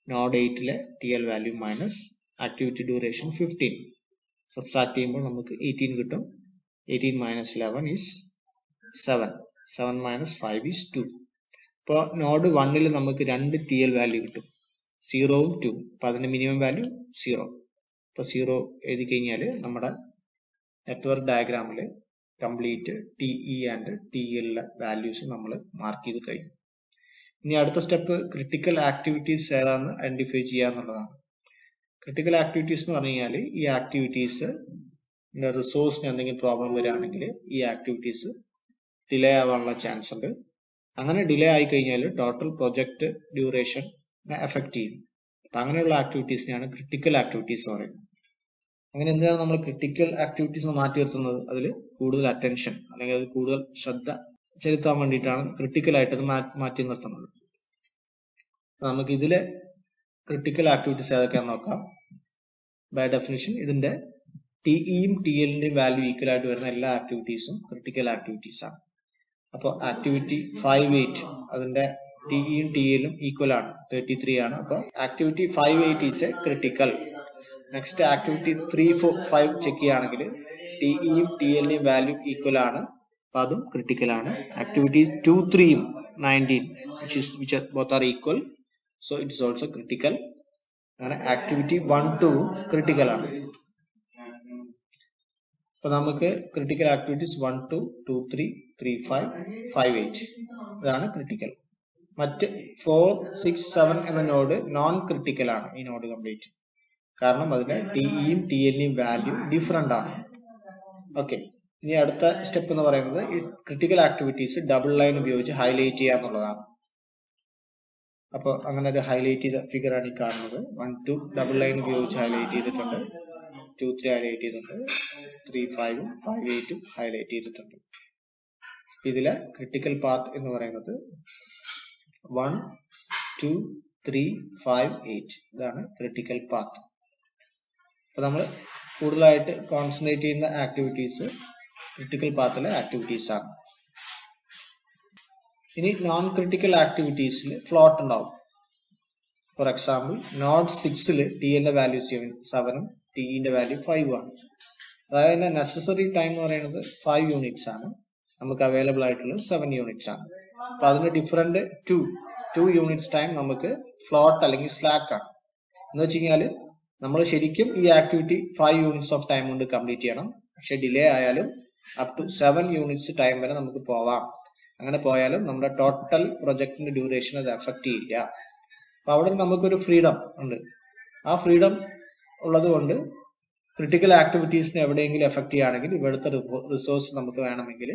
നോഡ് 8ലെ TL value minus activity duration 15. Subtract ചെയ്യുമ്പോൾ നമുക്ക് 18 കിട്ടും. 18 - 11 is 7. 7 - 5 is 2. ഇപ്പോൾ നോഡ് 1ൽ നമുക്ക് രണ്ട് TL വാല്യൂ കിട്ടും, 0ഉം 2. അപ്പൊ അതിന്റെ മിനിമം വാല്യൂ 0. അപ്പൊ 0 എഴുതി കഴിഞ്ഞാൽ നമ്മുടെ നെറ്റ്വർക്ക് ഡയഗ്രാമിൽ complete TE and TL values നമ്മൾ മാർക്ക് ചെയ്ത് കഴിഞ്ഞു. ഇനി അടുത്ത സ്റ്റെപ്പ് ക്രിട്ടിക്കൽ ആക്ടിവിറ്റീസ് ഏതാണെന്ന് ഐഡന്റിഫൈ ചെയ്യുക എന്നുള്ളതാണ്. ക്രിട്ടിക്കൽ ആക്ടിവിറ്റീസ് എന്ന് പറഞ്ഞു കഴിഞ്ഞാൽ ഈ ആക്ടിവിറ്റീസ് റിസോഴ്സിന് എന്തെങ്കിലും പ്രോബ്ലം വരികയാണെങ്കിൽ ഈ ആക്ടിവിറ്റീസ് ഡിലേ ആവാനുള്ള ചാൻസ് ഉണ്ട്. അങ്ങനെ ഡിലേ ആയി കഴിഞ്ഞാൽ ടോട്ടൽ പ്രൊജക്ട് ഡ്യൂറേഷൻ എഫക്ട് ചെയ്യും. അപ്പൊ അങ്ങനെയുള്ള ആക്ടിവിറ്റീസിനെയാണ് ക്രിട്ടിക്കൽ ആക്ടിവിറ്റീസ് എന്ന് പറയുന്നത്. അങ്ങനെ എന്തിനാണ് നമ്മൾ ക്രിട്ടിക്കൽ ആക്ടിവിറ്റീസ് മാറ്റി നിർത്തുന്നത്? അതിൽ കൂടുതൽ അറ്റൻഷൻ അല്ലെങ്കിൽ അതിൽ കൂടുതൽ ശ്രദ്ധ ചെലുത്താൻ വേണ്ടിയിട്ടാണ് ക്രിട്ടിക്കൽ ആയിട്ട് അത് മാറ്റി നിർത്തുന്നത്. നമുക്ക് ഇതിലെ ക്രിട്ടിക്കൽ ആക്ടിവിറ്റീസ് ഏതൊക്കെയാണെന്ന് നോക്കാം. ബൈ ഡെഫിനിഷൻ ഇതിന്റെ TEയും TLന്റെയും വാല്യൂ ഈക്വൽ ആയിട്ട് വരുന്ന എല്ലാ ആക്ടിവിറ്റീസും ക്രിട്ടിക്കൽ ആക്ടിവിറ്റീസ് ആണ്. അപ്പോൾ ആക്ടിവിറ്റി 5/8 അതിന്റെ TEയും TLും ഈക്വൽ ആണ്, 33 ആണ്. അപ്പോൾ activity 5/8 is A critical. Next activity 3, 4, 5 check ചെയ്യുകയാണെങ്കിൽ TEയും TLന്റെയും വാല്യൂ ഈക്വൽ ആണ്, അപ്പൊ അതും ക്രിട്ടിക്കൽ ആണ്. Activity 2, 3യും 19 which both are equal, so it is also critical. അങ്ങനെ ആക്ടിവിറ്റി 1, 2 ക്രിട്ടിക്കൽ ആണ്. അപ്പൊ നമുക്ക് ക്രിട്ടിക്കൽ ആക്ടിവിറ്റീസ് 1, 2, 2, 3, 3, 5, 5, 8 ഇതാണ് ക്രിട്ടിക്കൽ. മറ്റ് 4, 6, 7 എന്ന നോഡ് നോൺ ക്രിട്ടിക്കൽ ആണ്. ഈ നോഡ് കംപ്ലീറ്റ് കാരണം അതിന്റെ ടിഇയും ടിഎല്ലിയും വാല്യൂ ഡിഫറെന്റ് ആണ്. ഓക്കെ, ഇനി അടുത്ത സ്റ്റെപ്പ് എന്ന് പറയുന്നത് ഈ ക്രിട്ടിക്കൽ ആക്ടിവിറ്റീസ് ഡബിൾ ലൈൻ ഉപയോഗിച്ച് ഹൈലൈറ്റ് ചെയ്യുക എന്നുള്ളതാണ്. അപ്പോൾ അങ്ങനെ ഒരു ഹൈലൈറ്റ് ചെയ്ത ഫിഗർ ആണ് ഈ കാണുന്നത്. 1, 2 ഡബിൾ ലൈൻ ഉപയോഗിച്ച് ഹൈലൈറ്റ് ചെയ്തിട്ടുണ്ട്, 2, 3 ഹൈലൈറ്റ് ചെയ്തിട്ടുണ്ട്, 3, 5, 5, 8 ഹൈലൈറ്റ് ചെയ്തിട്ടുണ്ട്. ഇതിലെ ക്രിട്ടിക്കൽ പാത്ത് എന്ന് പറയുന്നത് 1, 2, 3, 5, 8 ഇതാണ് ക്രിട്ടിക്കൽ പാത്ത്. അപ്പൊ നമ്മൾ കൂടുതലായിട്ട് കോൺസെൻട്രേറ്റ് ചെയ്യുന്ന ആക്ടിവിറ്റീസ് ക്രിട്ടിക്കൽ പാത്തിലെ ആക്ടിവിറ്റീസ് ആണ്. ഇനി നോൺ ക്രിട്ടിക്കൽ ആക്ടിവിറ്റീസിൽ ഫ്ലോട്ട് ഉണ്ടാവും. ഫോർ എക്സാമ്പിൾ നോഡ് 6ൽ ടിന്റെ വാല്യൂ 7ഉം ടിന്റെ വാല്യൂ 5 ആണ്. അതായത് നെസസറി ടൈം എന്ന് പറയുന്നത് 5 യൂണിറ്റ്സ് ആണ്, നമുക്ക് അവൈലബിൾ ആയിട്ടുള്ളത് 7 യൂണിറ്റ്സ് ആണ്. അപ്പൊ അതിന് ഡിഫറെന്റ് 2 യൂണിറ്റ്സ് ടൈം നമുക്ക് ഫ്ലോട്ട് അല്ലെങ്കിൽ സ്ലാക്ക് ആണ്. എന്ന് വെച്ച് കഴിഞ്ഞാൽ നമ്മൾ ശരിക്കും ഈ ആക്ടിവിറ്റി 5 യൂണിറ്റ്സ് ഓഫ് ടൈം കൊണ്ട് കംപ്ലീറ്റ് ചെയ്യണം. പക്ഷെ ഡിലേ ആയാലും അപ് ടു 7 യൂണിറ്റ്സ് ടൈം വരെ നമുക്ക് പോവാം. അങ്ങനെ പോയാലും നമ്മുടെ ടോട്ടൽ പ്രൊജക്ടിന്റെ ഡ്യൂറേഷൻ അത് എഫക്ട് ചെയ്യില്ല. അപ്പൊ അവിടെ നമുക്കൊരു ഫ്രീഡം ഉണ്ട്. ആ ഫ്രീഡം ഉള്ളത് കൊണ്ട് ക്രിട്ടിക്കൽ ആക്ടിവിറ്റീസിനെ എവിടെയെങ്കിലും എഫക്ട് ചെയ്യുകയാണെങ്കിൽ ഇവിടുത്തെ റിസോഴ്സ് നമുക്ക് വേണമെങ്കിൽ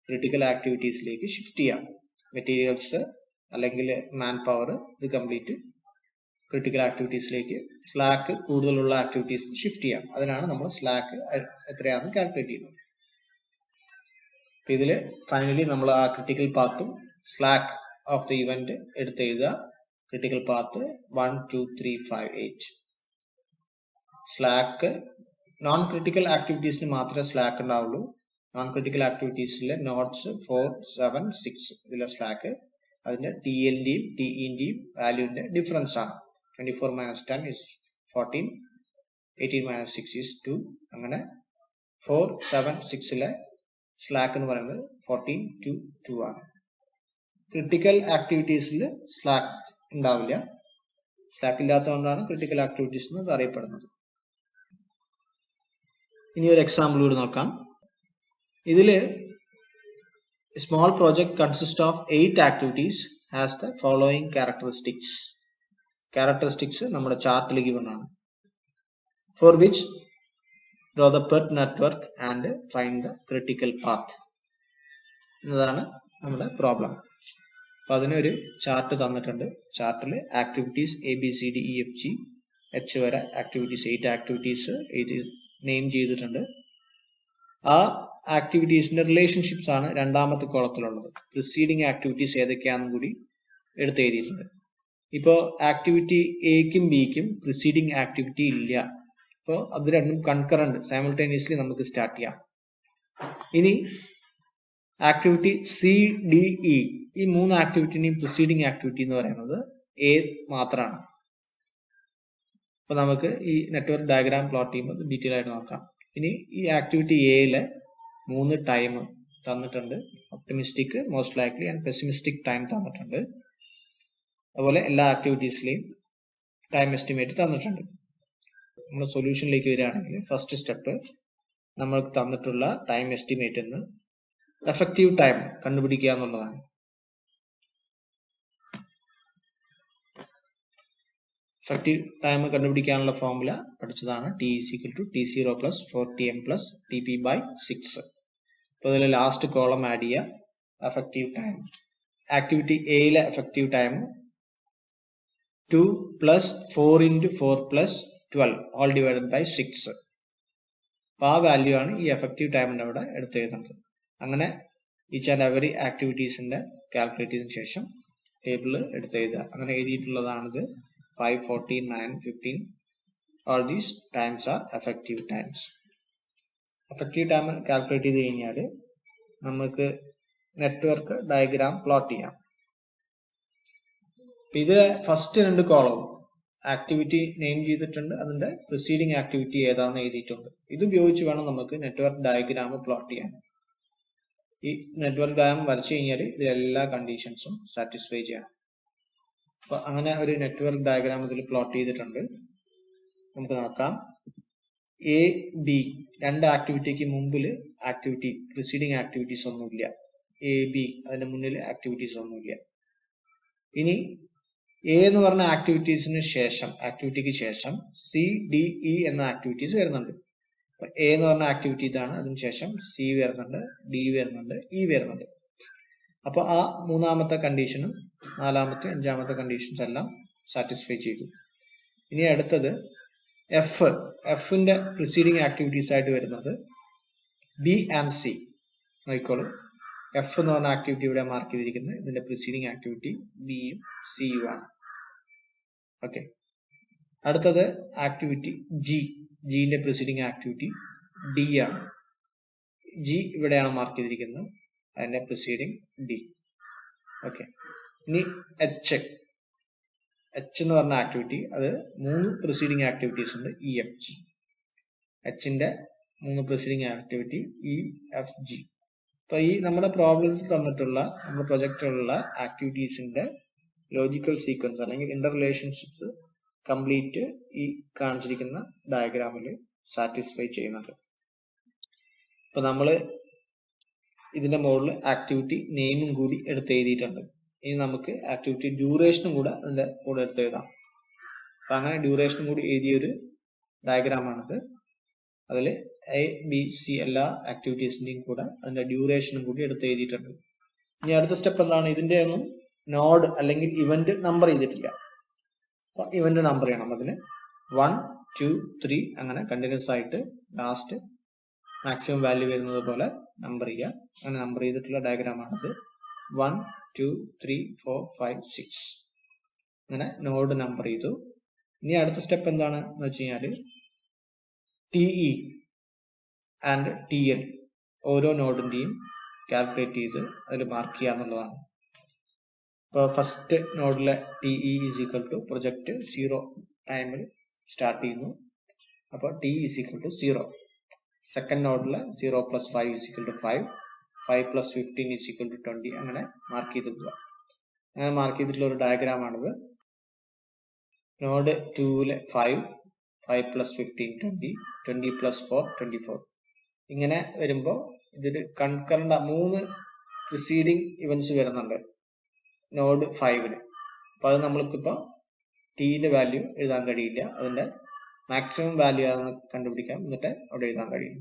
ക്രിട്ടിക്കൽ ആക്ടിവിറ്റീസിലേക്ക് ഷിഫ്റ്റ് ചെയ്യാം. മെറ്റീരിയൽസ് അല്ലെങ്കിൽ മാൻ പവർ ഇത് കംപ്ലീറ്റ് ക്രിട്ടിക്കൽ ആക്ടിവിറ്റീസിലേക്ക് സ്ലാക്ക് കൂടുതലുള്ള ആക്ടിവിറ്റീസ് ഷിഫ്റ്റ് ചെയ്യാം. അതിനാണ് നമ്മൾ സ്ലാക്ക് എത്രയാണെന്ന് കാൽക്കുലേറ്റ് ചെയ്യുന്നത്. ഇതിൽ ഫൈനലി നമ്മൾ ആ critical Pathum slack of the event എടുത്ത് എഴുതുക. Critical path 1, 2, 3, 5, 8. Slack non critical ആക്ടിവിറ്റീസിന് മാത്രമേ സ്ലാക്ക് ഉണ്ടാവുള്ളൂ. നോൺ ക്രിട്ടിക്കൽ ആക്ടിവിറ്റീസിലെ നോട്ട്സ് 4, 7, 6 ഇതിലെ സ്ലാക്ക് അതിന്റെ ടിഎല്ലിന്റെയും ടിഇന്റെയും വാല്യൂവിന്റെ ഡിഫറൻസ് ആണ്. 24 minus 10 is 14, 18 minus 6 is 2. അങ്ങനെ 4, 7, 6ലെ സ്ലാക്ക് എന്ന് പറയുന്നത് 14, 2, 2 ആണ്. ക്രിട്ടിക്കൽ ആക്ടിവിറ്റീസിൽ സ്ലാക്ക് ഉണ്ടാവില്ല. സ്ലാക്ക് ഇല്ലാത്തതുകൊണ്ടാണ് ക്രിട്ടിക്കൽ ആക്ടിവിറ്റീസ് എന്ന് അറിയപ്പെടുന്നത്. ഇനി ഒരു എക്സാമ്പിൾ കൂടി നോക്കാം. ഇതില് small project consist of 8 activities has the following characteristics നമ്മുടെ ചാർട്ടിൽ ഗിവൺ ആണ്. For which draw the PERT network and find the critical path എന്നതാണ് നമ്മുടെ പ്രോബ്ലം. അപ്പൊ അതിനൊരു ചാർട്ട് തന്നിട്ടുണ്ട്. ചാർട്ടിൽ ആക്ടിവിറ്റീസ് ABCDEFGH വരെ ആക്ടിവിറ്റീസ് 8 ആക്ടിവിറ്റീസ് നെയിം ചെയ്തിട്ടുണ്ട്. ആ ആക്ടിവിറ്റീസിന്റെ റിലേഷൻഷിപ്സ് ആണ് രണ്ടാമത്തെ കോളത്തിലുള്ളത്. പ്രിസീഡിങ് ആക്ടിവിറ്റീസ് ഏതൊക്കെയാണെന്നും കൂടി എടുത്ത് എഴുതിയിട്ടുണ്ട്. ഇപ്പോ ആക്ടിവിറ്റി എക്കും ബിക്കും പ്രിസീഡിങ് ആക്ടിവിറ്റി ഇല്ല. അപ്പോൾ അത് രണ്ടും കൺകറന്റ് സൈമൾട്ടേനിയസ്ലി നമുക്ക് സ്റ്റാർട്ട് ചെയ്യാം. ഇനി ആക്ടിവിറ്റി CDE ഈ 3 ആക്ടിവിറ്റിന്റെയും പ്രിസീഡിങ് ആക്ടിവിറ്റി എന്ന് പറയുന്നത് A മാത്രമാണ്. അപ്പൊ നമുക്ക് ഈ നെറ്റ്വർക്ക് ഡയഗ്രാം പ്ലോട്ട് ചെയ്യുമ്പോൾ ഡീറ്റെയിൽ ആയിട്ട് നോക്കാം. ഇനി ഈ ആക്ടിവിറ്റി എയിലെ 3 ടൈം തന്നിട്ടുണ്ട്. Optimistic, most likely and pessimistic time തന്നിട്ടുണ്ട്. അതുപോലെ എല്ലാ ആക്ടിവിറ്റീസിലെയും ടൈം എസ്റ്റിമേറ്റ് തന്നിട്ടുണ്ട്. നമ്മൾ സൊല്യൂഷനിലേക്ക് വരികയാണെങ്കിൽ ഫസ്റ്റ് സ്റ്റെപ്പ് നമ്മൾക്ക് തന്നിട്ടുള്ള ടൈം എസ്റ്റിമേറ്റ് എന്ന് എഫക്റ്റീവ് ടൈം കണ്ടുപിടിക്കുക എന്നുള്ളതാണ്. എഫക്റ്റീവ് ടൈം കണ്ടുപിടിക്കാനുള്ള ഫോർമുല പഠിച്ചതാണ്. T = T0 + 4Tm + TP/6. അപ്പോൾ ഇതിൽ ലാസ്റ്റ് കോളം ആഡ് ചെയ്യുക, എഫക്റ്റീവ് ടൈം. ആക്ടിവിറ്റി എയിലെ effective time 2 + 4 × 4 + 12 all divided by 6. അപ്പൊ ആ വാല്യൂ ആണ് ഈ എഫക്റ്റീവ് ടൈമിന്റെ അവിടെ എടുത്ത് എഴുതുന്നത്. അങ്ങനെ ഈച്ച് ആൻഡ് എവറി ആക്ടിവിറ്റീസിന്റെ കാൽക്കുലേറ്റ് ചെയ്തതിനു ശേഷം ടേബിളിൽ എടുത്ത് എഴുതുക. അങ്ങനെ എഴുതിയിട്ടുള്ളതാണിത്. 5, 14, 9, 15 all these times are effective times. Effective time calculate ചെയ്ത് കഴിഞ്ഞാൽ നമുക്ക് നെറ്റ്വർക്ക് ഡയഗ്രാം പ്ലോട്ട് ചെയ്യാം. ഇത് ഫസ്റ്റ് 2 കോളം ആക്ടിവിറ്റി നെയിം ചെയ്തിട്ടുണ്ട്, അതിന്റെ പ്രിസീഡിങ് ആക്ടിവിറ്റി ഏതാണെന്ന് എഴുതിയിട്ടുണ്ട്. ഇത് ഉപയോഗിച്ച് വേണം നമുക്ക് നെറ്റ്വർക്ക് ഡയഗ്രാം പ്ലോട്ട് ചെയ്യാൻ. ഈ നെറ്റ്വർക്ക് ഡയഗ്രാം വരച്ചു കഴിഞ്ഞാൽ ഇതിലെല്ലാ കണ്ടീഷൻസും സാറ്റിസ്ഫൈ ചെയ്യണം. അപ്പൊ അങ്ങനെ ഒരു നെറ്റ്വർക്ക് ഡയഗ്രാം ഇതിൽ പ്ലോട്ട് ചെയ്തിട്ടുണ്ട്. നമുക്ക് നോക്കാം. എ ബി രണ്ട് ആക്ടിവിറ്റിക്ക് മുമ്പിൽ പ്രിസീഡിങ് ആക്ടിവിറ്റീസ് ഒന്നുമില്ല. എ ബി അതിന്റെ മുന്നിൽ ആക്ടിവിറ്റീസ് ഒന്നുമില്ല. ഇനി എ എന്ന് പറഞ്ഞ ആക്ടിവിറ്റിക്ക് ശേഷം സി ഡി ഇ എന്ന ആക്ടിവിറ്റീസ് വരുന്നുണ്ട്. എ എന്ന് പറഞ്ഞ ആക്ടിവിറ്റി ഇതാണ്, അതിനുശേഷം സി വരുന്നുണ്ട്, ഡി വരുന്നുണ്ട്, ഇ വരുന്നുണ്ട്. അപ്പൊ ആ മൂന്നാമത്തെ കണ്ടീഷനും നാലാമത്തെ അഞ്ചാമത്തെ കണ്ടീഷൻസ് എല്ലാം സാറ്റിസ്ഫൈ ചെയ്തു. ഇനി അടുത്തത് എഫിന്റെ പ്രിസീഡിങ് ആക്ടിവിറ്റീസ് ആയിട്ട് വരുന്നത് ബി ആൻഡ് സി. നോക്കിക്കോളൂ, എഫ് എന്ന് പറഞ്ഞ ആക്ടിവിറ്റി ഇവിടെ മാർക്ക് ചെയ്തിരിക്കുന്നത്, ഇതിന്റെ പ്രിസീഡിങ് ആക്ടിവിറ്റി ബിയും സിയും ആണ്. ഓക്കെ, അടുത്തത് ആക്ടിവിറ്റി ജിന്റെ പ്രിസീഡിങ് ആക്ടിവിറ്റി ഡി ആണ്. ജി ഇവിടെയാണ് മാർക്ക് ചെയ്തിരിക്കുന്നത്, അതിന്റെ പ്രിസീഡിങ് ഡി. ഓക്കെ, ഇനി എച്ച് എന്ന് പറഞ്ഞ ആക്ടിവിറ്റി, അത് 3 പ്രിസീഡിങ് ആക്ടിവിറ്റീസ് ഉണ്ട്, ഇ എഫ് ജി. എച്ചിന്റെ 3 preceding activity E F G. അപ്പൊ ഈ നമ്മുടെ പ്രോബ്ലംസ് തന്നിട്ടുള്ള നമ്മുടെ പ്രൊജക്റ്റിലുള്ള ആക്ടിവിറ്റീസിന്റെ ലോജിക്കൽ സീക്വൻസ് അല്ലെങ്കിൽ ഇന്റർ റിലേഷൻഷിപ്സ് കംപ്ലീറ്റ് ഈ കാണിച്ചിരിക്കുന്ന ഡയഗ്രാമിൽ സാറ്റിസ്ഫൈ ചെയ്യുന്നുണ്ട്. ഇപ്പൊ നമ്മള് ഇതിന്റെ മുകളിൽ ആക്ടിവിറ്റി നെയിമും കൂടി എടുത്ത് എഴുതിയിട്ടുണ്ട്. ഇനി നമുക്ക് ആക്ടിവിറ്റി ഡ്യൂറേഷനും കൂടെ അതിന്റെ കൂടെ എടുത്ത് എഴുതാം. അപ്പൊ അങ്ങനെ ഡ്യൂറേഷനും കൂടി എഴുതിയൊരു ഡയഗ്രാമാണിത്. അതിൽ എ ബി സി എല്ലാ ആക്ടിവിറ്റീസിന്റെയും കൂടെ അതിന്റെ ഡ്യൂറേഷനും കൂടി എടുത്ത് എഴുതിയിട്ടുണ്ട്. ഇനി അടുത്ത സ്റ്റെപ്പ് എന്താണ്? ഇതിന്റെ ഒന്നും നോഡ് അല്ലെങ്കിൽ ഇവന്റ് നമ്പർ ചെയ്തിട്ടില്ല. അപ്പൊ ഇവന്റ് നമ്പർ ചെയ്യണം. അതിന് 1, 2, 3 അങ്ങനെ കണ്ടിന്യൂസ് ആയിട്ട് ലാസ്റ്റ് മാക്സിമം വാല്യൂ വരുന്നത് പോലെ നമ്പർ ചെയ്യുക. അങ്ങനെ നമ്പർ ചെയ്തിട്ടുള്ള ഡയഗ്രാമാണിത്. 1, 2, 3, 4, 5, 6 അങ്ങനെ നോഡ് നമ്പർ ചെയ്തു. ഇനി അടുത്ത സ്റ്റെപ്പ് എന്താണ് എന്ന് വെച്ച് കഴിഞ്ഞാല് ടിഇ ആൻഡ് ടിഎൽ ഓരോ നോഡിന്റെയും കാൽക്കുലേറ്റ് ചെയ്ത് അതിൽ മാർക്ക് ചെയ്യുക എന്നുള്ളതാണ്. ഇപ്പൊ ഫസ്റ്റ് നോഡിലെ TE is equal to project 0 ടൈമിൽ സ്റ്റാർട്ട് ചെയ്യുന്നു. അപ്പൊ T is equal to 0. Second നോഡിലെ 0 + 5 is equal to 5, 5 + 15 is equal to 20 അങ്ങനെ മാർക്ക് ചെയ്തിട്ടുള്ള അങ്ങനെ മാർക്ക് ചെയ്തിട്ടുള്ള ഒരു ഡയഗ്രാം ആണിത്. നോഡ് 2ലെ 5, 5 + 15 20, 20 + 4 24 ഇങ്ങനെ വരുമ്പോ ഇതില് കൺകറന്റ് 3 പ്രിസീഡിങ് ഇവന്റ്സ് വരുന്നുണ്ട് നോഡ് 5ന്. അപ്പൊ അത് നമ്മൾക്കിപ്പോ ടിന്റെ വാല്യൂ എഴുതാൻ കഴിയില്ല, അതിന്റെ മാക്സിമം വാല്യൂ ആണെന്ന് കണ്ടുപിടിക്കാം, എന്നിട്ട് അവിടെ എഴുതാൻ കഴിയും.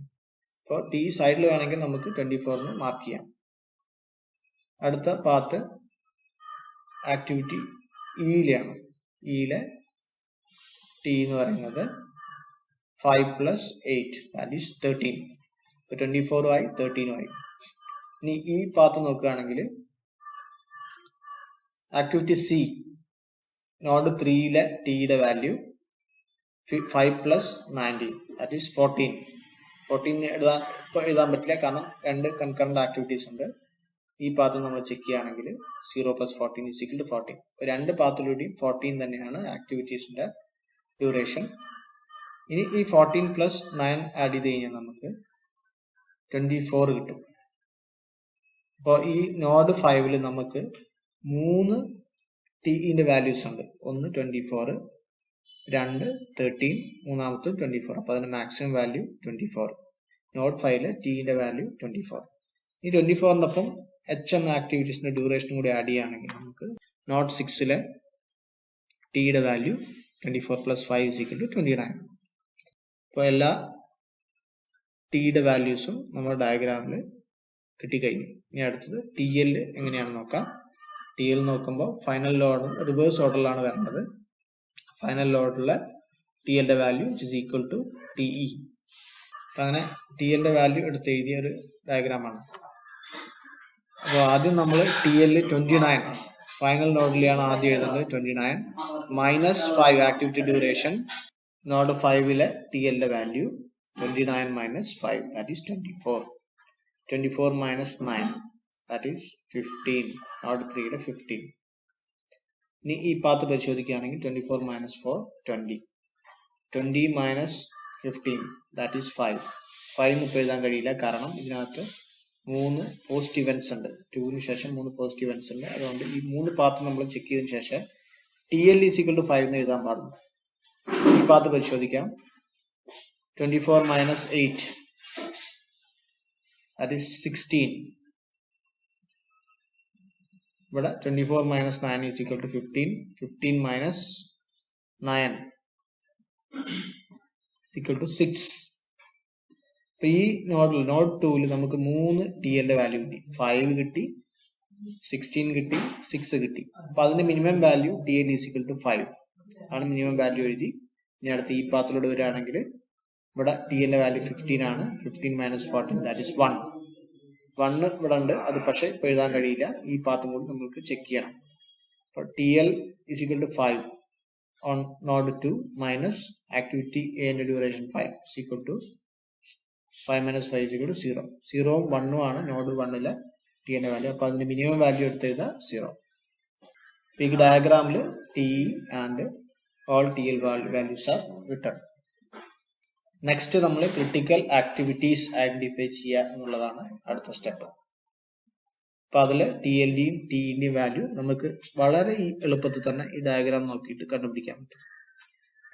അപ്പോൾ ടി സൈഡിൽ വേണമെങ്കിൽ നമുക്ക് 24 മാർക്ക് ചെയ്യാം. അടുത്ത പാത്ത് ആക്ടിവിറ്റി ഇയിലാണ്. ഇയിലെ ടി എന്ന് പറയുന്നത് 5 + 8 that is 13. 24 ആയി 13 ആയി. ഇനി ഈ പാത്ത് നോക്കുകയാണെങ്കിൽ ആക്ടിവിറ്റി സി നോഡ് 3ലെ ടിയുടെ വാല്യൂ 5 + 19 that is 14. 14 എഴുതാൻ പറ്റില്ല, കാരണം 2 കൺകറന്റ് ആക്ടിവിറ്റീസ് ഉണ്ട്. ഈ പാത്ത് നമ്മൾ ചെക്ക് ചെയ്യുകയാണെങ്കിൽ 0 + 14 is equal to 14. രണ്ട് പാത്തിലൂടെയും 14 തന്നെയാണ് ആക്ടിവിറ്റീസിന്റെ ഡ്യൂറേഷൻ. ഇനി ഈ 14 + 9 ആഡ് ചെയ്ത് കഴിഞ്ഞാൽ നമുക്ക് 24 കിട്ടും. അപ്പോൾ ഈ നോഡ് 5ല് നമുക്ക് 3 ടിഇന്റെ വാല്യൂസ് ഉണ്ട്. ഒന്ന് 24, 2 13, മൂന്നാമത്തെ 24. അപ്പൊ അതിന്റെ മാക്സിമം വാല്യൂ 24. നോഡ് 5ലെ ടിന്റെ വാല്യൂ 24. ഈ 24-നൊപ്പം എച്ച് എന്ന ആക്ടിവിറ്റീസിന്റെ ഡ്യൂറേഷൻ കൂടി ആഡ് ചെയ്യുകയാണെങ്കിൽ നമുക്ക് നോഡ് 6ലെ ടിയുടെ വാല്യൂ 24 + 5 is equal to 29. അപ്പോൾ എല്ലാ ടിയുടെ വാല്യൂസും നമ്മുടെ ഡയഗ്രാമിൽ കിട്ടിക്കഴിഞ്ഞു. ഇനി അടുത്തത് ടി എൽ എങ്ങനെയാണെന്ന് നോക്കാം. ടി എൽ നോക്കുമ്പോൾ ഫൈനൽ ഓർഡർ റിവേഴ്സ് ഓർഡറിലാണ് വരുന്നത്. ഫൈനൽ ഓർഡറിലെ ടി എല്ലിന്റെ value is equal to TE. അങ്ങനെ ടി എല്ലിന്റെ വാല്യൂ എടുത്ത് എഴുതിയ ഒരു ഡയഗ്രാമാണ്. അപ്പോൾ ആദ്യം നമ്മൾ ടി എൽ 29 ഫൈനൽ നോഡിലാണ് ആദ്യം എഴുതുന്നത്. 29 - 5 ആക്ടിവിറ്റി ഡ്യൂറേഷൻ നോഡ് 5ലെ ടി എല്ലിന്റെ value 29 - 5 that is 24. 24 - 9 that is 15. Node 3യുടെ 15. ഇനി ഈ പാത്ത് പരിശോധിക്കുകയാണെങ്കിൽ 24 - 4 20. 20 - 15 that is 5. 5 ഇപ്പോൾ എഴുതാൻ കഴിയില്ല, കാരണം ഇതിനകത്ത് 3 പോസ്റ്റ് ഇവന്റ്സ് ഉണ്ട്. 2ന് ശേഷം 3 പോസ്റ്റ് ഇവന്റ്സ് ഉണ്ട്. അതുകൊണ്ട് ഈ 3 പാത്ത് നമ്മൾ ചെക്ക് ചെയ്തതിനു ശേഷം T L is equal to 5 എന്ന് എഴുതാൻ പാടുള്ളൂ. ഈ പാത്ത് പരിശോധിക്കാം. 24 minus 8, that is 16. But 24 minus 9 is equal to 15. 15 minus 9 is equal to 6. അപ്പോൾ ഈ നോഡ് 2ൽ നമുക്ക് 3 TL വാല്യൂ കിട്ടി. 5 കിട്ടി, 16 കിട്ടി, 6 കിട്ടി. അപ്പൊ അതിന്റെ minimum value TL is equal to 5 ആണ് മിനിമം വാല്യൂ എഴുതി. ഇനി അടുത്ത ഈ പാത്തിലൂടെ വരികയാണെങ്കിൽ ഇവിടെ TL വാല്യൂ 15 ആണ്. 15 minus 14 that is 1. 1 ഇവിടെ ഉണ്ട്, അത് പക്ഷെ ഇപ്പൊ എഴുതാൻ കഴിയില്ല. ഈ പാത്തും കൂടി നമുക്ക് ചെക്ക് ചെയ്യണം. അപ്പൊ TL is equal to 5 on node 2 minus activity A ന്റെ duration 5 is equal to 5 minus 5 is equal to 0. 0 ഉം 1 ഉം ആണ് നോഡ് 1ലെ TL വാല്യൂ. അപ്പൊ അതിന്റെ മിനിമം വാല്യൂ എടുത്ത് എഴുതാം 0. ഈ ഡയഗ്രാമിൽ T and all TL values are written. Next നമ്മൾ ക്രിട്ടിക്കൽ ആക്ടിവിറ്റീസ് ഐഡന്റിഫൈ ചെയ്യുക എന്നുള്ളതാണ് അടുത്ത സ്റ്റെപ്പ്. അപ്പൊ അതില് TLDയും TEന്റെയും വാല്യൂ നമുക്ക് വളരെ എളുപ്പത്തിൽ തന്നെ ഈ ഡയഗ്രാം നോക്കിയിട്ട് കണ്ടുപിടിക്കാൻ പറ്റും.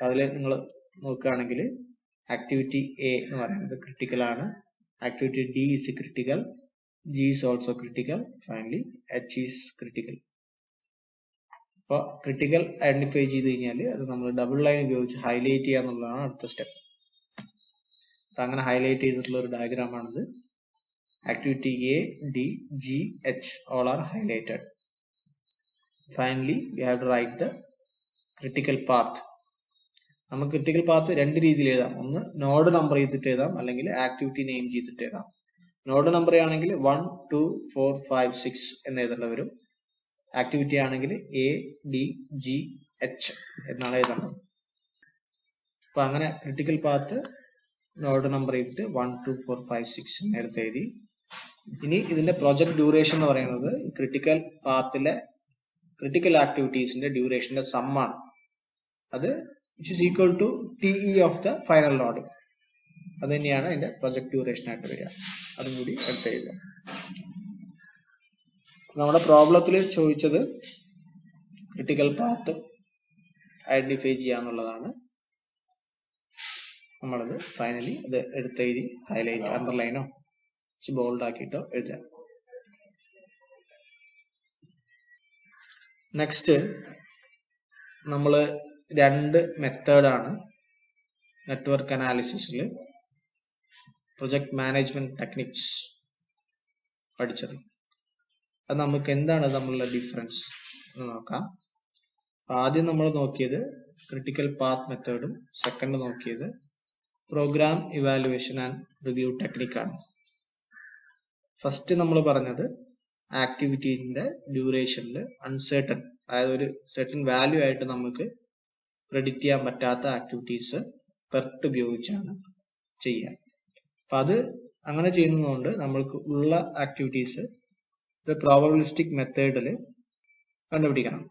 അതില് നിങ്ങൾ നോക്കുകയാണെങ്കിൽ ആക്ടിവിറ്റി A എന്ന് പറയുന്നത് ക്രിട്ടിക്കൽ ആണ്. Activity D is critical, G is also critical, finally H is critical. അപ്പൊ ക്രിട്ടിക്കൽ ഐഡന്റിഫൈ ചെയ്ത് കഴിഞ്ഞാൽ അത് നമ്മൾ ഡബിൾ ലൈൻ ഉപയോഗിച്ച് ഹൈലൈറ്റ് ചെയ്യുക എന്നുള്ളതാണ് അടുത്ത സ്റ്റെപ്പ്. അങ്ങനെ ഹൈലൈറ്റ് ചെയ്തിട്ടുള്ള ഒരു ഡയഗ്രാം ആണിത്. Activity A, D, G, H all are highlighted. Finally, we have to write the critical path. നമുക്ക് ക്രിട്ടിക്കൽ പാത്ത് രണ്ട് രീതിയിൽ എഴുതാം. ഒന്ന് നോഡ് നമ്പർ ചെയ്തിട്ട് എഴുതാം, അല്ലെങ്കിൽ ആക്ടിവിറ്റി നെയിം ചെയ്തിട്ട് എഴുതാം. നോഡ് നമ്പർ ആണെങ്കിൽ 1, 2, 4, 5, 6 എന്ന് എഴുതേണ്ടി വരും. ആക്ടിവിറ്റി ആണെങ്കിൽ A, D, G, H എന്നാണ് എഴുതേണ്ടത്. അപ്പൊ അങ്ങനെ ക്രിട്ടിക്കൽ പാത്ത് നോഡ് നമ്പർ ചെയ്തിട്ട് 1, 2, 4, 5, 6 നേരത്തെ എഴുതി. ഇനി ഇതിന്റെ പ്രൊജക്ട് ഡ്യൂറേഷൻ എന്ന് പറയുന്നത് ക്രിട്ടിക്കൽ പാത്തിലെ ക്രിട്ടിക്കൽ ആക്ടിവിറ്റീസിന്റെ ഡ്യൂറേഷന്റെ സം ആണ്. അത് which is equal to TE of the final node. അത് തന്നെയാണ് അതിന്റെ പ്രൊജക്ട് ഡ്യൂറേഷൻ ആയിട്ട് വരിക. അതും കൂടി എടുത്ത് എഴുതാം. നമ്മുടെ പ്രോബ്ലത്തിൽ ചോദിച്ചത് ക്രിട്ടിക്കൽ പാത്ത് ഐഡന്റിഫൈ ചെയ്യാന്നുള്ളതാണ്. നമ്മളത് ഫൈനലി അത് എടുത്തെഴുതി ഹൈലൈറ്റ് അണ്ടർലൈനോ ബോൾഡ് ആക്കിയിട്ടോ എഴുതാം. നെക്സ്റ്റ് നമ്മള് രണ്ട് മെത്തേഡാണ് നെറ്റ്വർക്ക് അനാലിസിസിൽ പ്രൊജക്ട് മാനേജ്മെന്റ് ടെക്നിക്സ് പഠിച്ചത്. അത് നമുക്ക് എന്താണ് തമ്മിലുള്ള ഡിഫറൻസ് എന്ന് നോക്കാം. ആദ്യം നമ്മൾ നോക്കിയത് ക്രിട്ടിക്കൽ പാത്ത് മെത്തേഡും സെക്കൻഡ് നോക്കിയത് പ്രോഗ്രാം ഇവാലുവേഷൻ ആൻഡ് റിവ്യൂ ടെക്നിക്കാണ്. ഫസ്റ്റ് നമ്മൾ പറഞ്ഞത് ആക്ടിവിറ്റീന്റെ ഡ്യൂറേഷനിൽ അൺസേർട്ടൺ, അതായത് ഒരു സെർട്ടൺ വാല്യൂ ആയിട്ട് നമുക്ക് പ്രെഡിക്റ്റ് ചെയ്യാൻ പറ്റാത്ത ആക്ടിവിറ്റീസ് പെർട്ട് ഉപയോഗിച്ചാണ് ചെയ്യുക. അപ്പൊ അത് അങ്ങനെ ചെയ്യുന്നതുകൊണ്ട് നമ്മൾക്ക് ഉള്ള ആക്ടിവിറ്റീസ് ഒരു പ്രോബബിലിസ്റ്റിക് മെത്തേഡിൽ കണ്ടുപിടിക്കണം.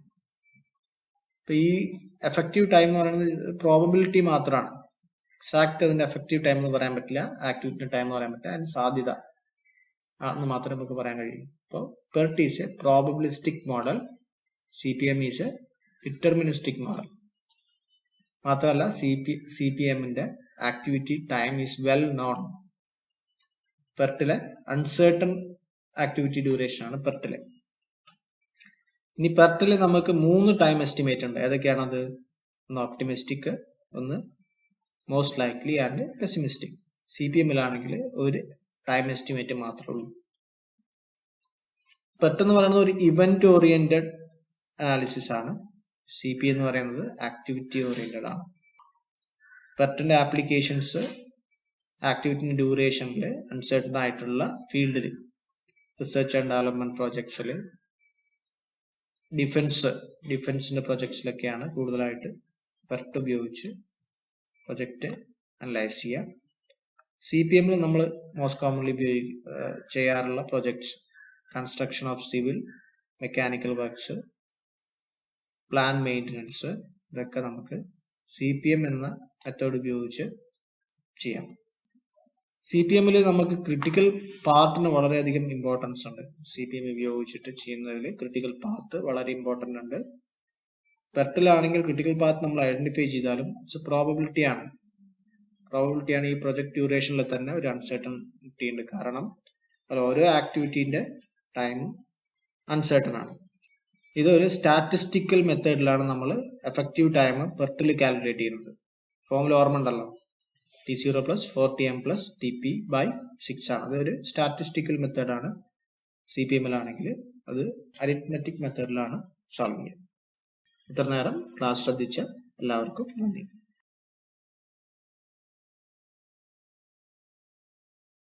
അപ്പൊ ഈ എഫക്റ്റീവ് ടൈം എന്ന് പറയുന്നത് പ്രോബബിലിറ്റി മാത്രമാണ്. എക്സാക്ട് അതിന്റെ എഫക്റ്റീവ് ടൈം എന്ന് പറയാൻ പറ്റില്ല, ആക്ടിവിറ്റി ടൈം എന്ന് പറയാൻ പറ്റില്ല, അതിന് സാധ്യത എന്ന് മാത്രമേ നമുക്ക് പറയാൻ കഴിയൂ. അപ്പോൾ PERT is a probabilistic model, CPM is a deterministic model. മാത്രമല്ല CPM-ന്റെ activity time is well known. PERT-ലെ അൺസേർട്ടൺ ആക്ടിവിറ്റി ഡ്യൂറേഷൻ ആണ് PERT-ലെ. ഇനി PERT-ല് നമുക്ക് 3 ടൈം എസ്റ്റിമേറ്റ് ഉണ്ട്. ഏതൊക്കെയാണത്? ഒന്ന് ഒപ്റ്റിമിസ്റ്റിക്, ഒന്ന് മോസ്റ്റ് ലൈക്ലി ആൻഡ് പെസിമിസ്റ്റിക്. CPM-ലാണെങ്കിൽ ഒരു ടൈം എസ്റ്റിമേറ്റ് മാത്രമേ ഉള്ളൂ. PERT എന്ന് പറയുന്നത് ഒരു ഇവന്റ് ഓറിയന്റഡ് അനാലിസിസ് ആണ്. CP എന്ന് പറയുന്നത് ആക്ടിവിറ്റി ഓറിയന്റഡ് ആണ്. PERT-ന്റെ ആപ്ലിക്കേഷൻസ് ആക്ടിവിറ്റി ഡ്യൂറേഷനിൽ അൺസർട്ടൺ ആയിട്ടുള്ള ഫീൽഡിൽ റിസർച്ച് ആൻഡ് ഡെവലപ്മെന്റ് പ്രോജക്ട്സിൽ ഡിഫൻസിന്റെ പ്രോജക്ട്സിലൊക്കെയാണ് കൂടുതലായിട്ട് PERT ഉപയോഗിച്ച് പ്രൊജക്ട് അനലൈസ് ചെയ്യുക. CPM-ൽ നമ്മൾ മോസ്റ്റ് കോമൺലി ചെയ്യാറുള്ള projects construction of civil, mechanical works, plan maintenance, ഇതൊക്കെ നമുക്ക് CPM എന്ന മെത്തേഡ് ഉപയോഗിച്ച് ചെയ്യാം. CPM-ൽ നമുക്ക് ക്രിട്ടിക്കൽ പാർട്ടിന് വളരെയധികം ഇമ്പോർട്ടൻസ് ഉണ്ട്. CPM ഉപയോഗിച്ചിട്ട് ചെയ്യുന്നതിൽ ക്രിട്ടിക്കൽ പാത്ത് വളരെ ഇമ്പോർട്ടന്റ് ഉണ്ട്. PERT-ലാണെങ്കിൽ ക്രിട്ടിക്കൽ പാത്ത് നമ്മൾ ഐഡന്റിഫൈ ചെയ്താലും ഇറ്റ്സ് പ്രോബബിലിറ്റി ആണ്. പ്രോബബിലിറ്റി ആണ് ഈ പ്രൊജക്ട് ഡ്യൂറേഷനിൽ തന്നെ ഒരു അൺസർട്ടനിറ്റി ഉണ്ട്. കാരണം ഓരോ ആക്ടിവിറ്റീന്റെ ടൈമും അൺസർട്ടൺ ആണ്. ഇതൊരു സ്റ്റാറ്റിസ്റ്റിക്കൽ മെത്തേഡിലാണ് നമ്മൾ എഫക്റ്റീവ് ടൈം പെർട്ടിൽ കാൽക്കുലേറ്റ് ചെയ്യുന്നത്. ഫോമുല ഓർമ്മ ഉണ്ടല്ലോ, T0 plus 4Tm plus TP by 6 ആണ്. അതൊരു സ്റ്റാറ്റിസ്റ്റിക്കൽ മെത്തേഡാണ്. CPM ആണെങ്കിൽ അത് അരിത്മെറ്റിക് മെത്തേഡിലാണ് സോൾവ് ചെയ്യുക. ഇത്ര നേരം ക്ലാസ് ശ്രദ്ധിച്ച എല്ലാവർക്കും നന്ദി.